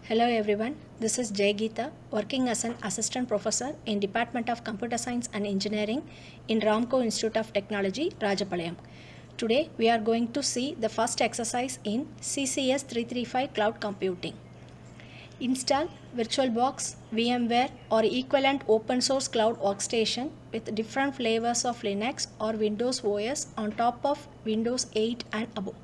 Hello everyone, this is Jay Geeta, working as an assistant professor in Department of Computer Science and Engineering in Ramco Institute of Technology, Rajapalayam. Today we are going to see the first exercise in CCS335 Cloud Computing. Install VirtualBox, VMware or equivalent open source cloud workstation with different flavors of Linux or Windows OS on top of Windows 8 and above.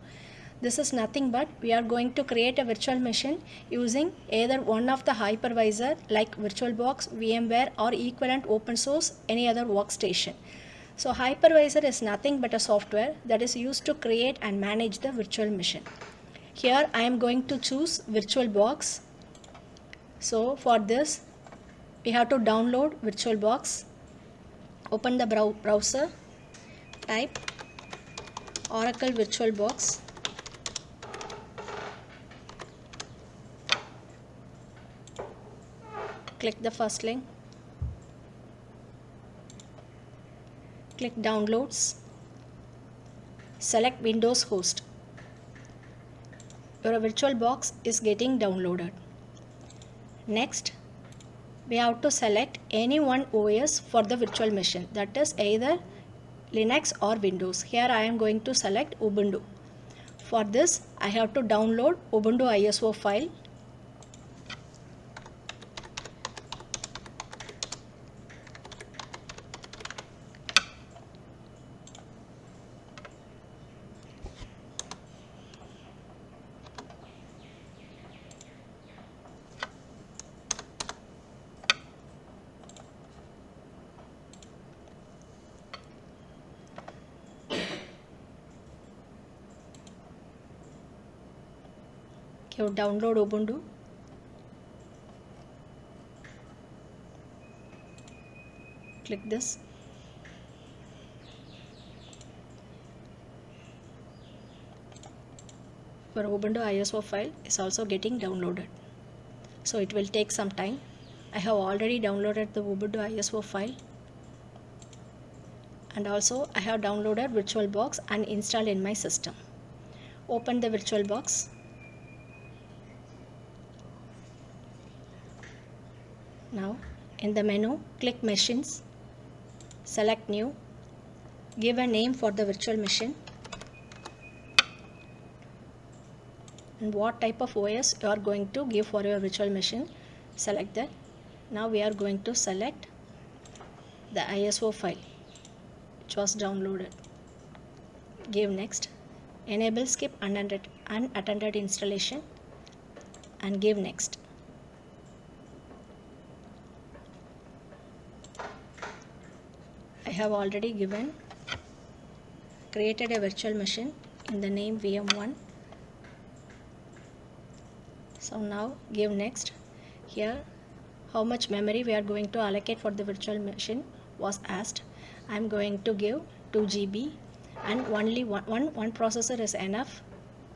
This is nothing but we are going to create a virtual machine using either one of the hypervisor like VirtualBox, VMware or equivalent open source any other workstation. So hypervisor is nothing but a software that is used to create and manage the virtual machine. Here I am going to choose VirtualBox. So for this we have to download VirtualBox. Open the browser, type Oracle VirtualBox. Click the first link. Click Downloads. Select Windows host. Your VirtualBox is getting downloaded. Next, we have to select any one OS for the virtual machine, that is either Linux or Windows. Here I am going to select Ubuntu. For this, I have to download Ubuntu ISO file. You download Ubuntu. Click this. Your Ubuntu ISO file is also getting downloaded. So it will take some time. I have already downloaded the Ubuntu ISO file. And also I have downloaded VirtualBox and installed in my system. Open the VirtualBox. Now in the menu, click Machines, select New, give a name for the virtual machine and what type of OS you are going to give for your virtual machine. Select that. Now we are going to select the ISO file which was downloaded. Give Next. Enable skip unattended installation and give Next. I have already created a virtual machine in the name VM1. So now give Next. Here how much memory we are going to allocate for the virtual machine was asked. I am going to give 2 GB and only one processor is enough.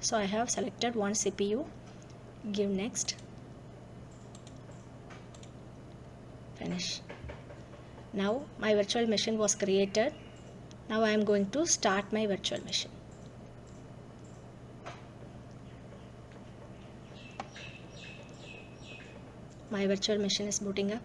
So I have selected one CPU. Give Next. Finish. Now my virtual machine was created. Now I am going to start my virtual machine. My virtual machine is booting up.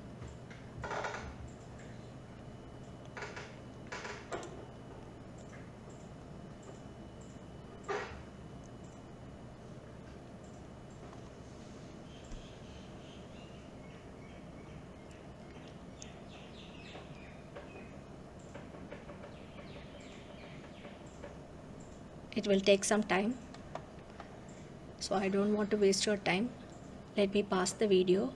It will take some time, so I don't want to waste your time. Let me pause the video.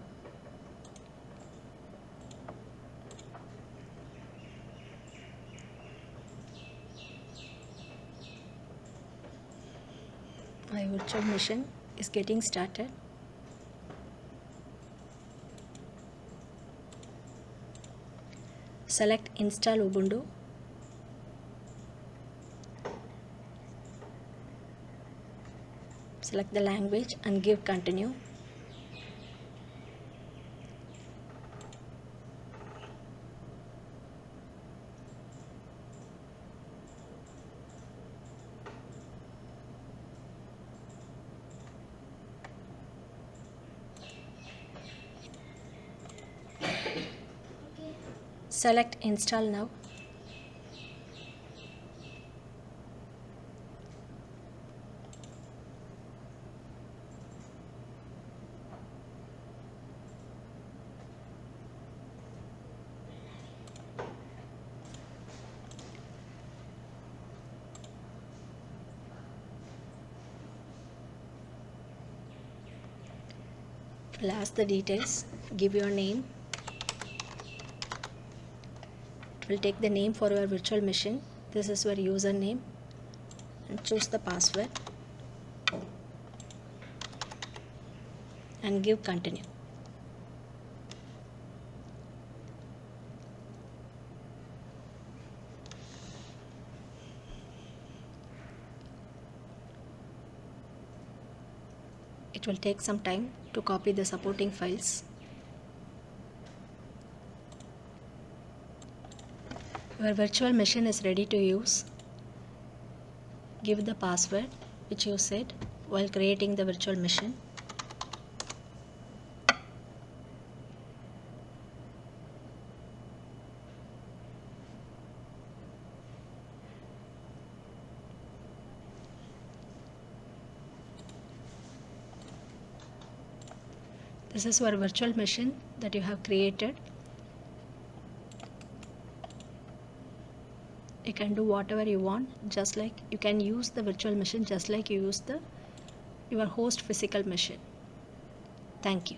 My virtual machine is getting started. Select Install Ubuntu. Select the language and give Continue. Select Install Now. Fill as the details, give your name. It will take the name for your virtual machine. This is your username and choose the password and give continue. It will take some time to copy the supporting files. Your virtual machine is ready to use. Give the password which you set while creating the virtual machine. This is your virtual machine that you have created. You can do whatever you want, just like you can use the virtual machine just like you use your host physical machine. Thank you.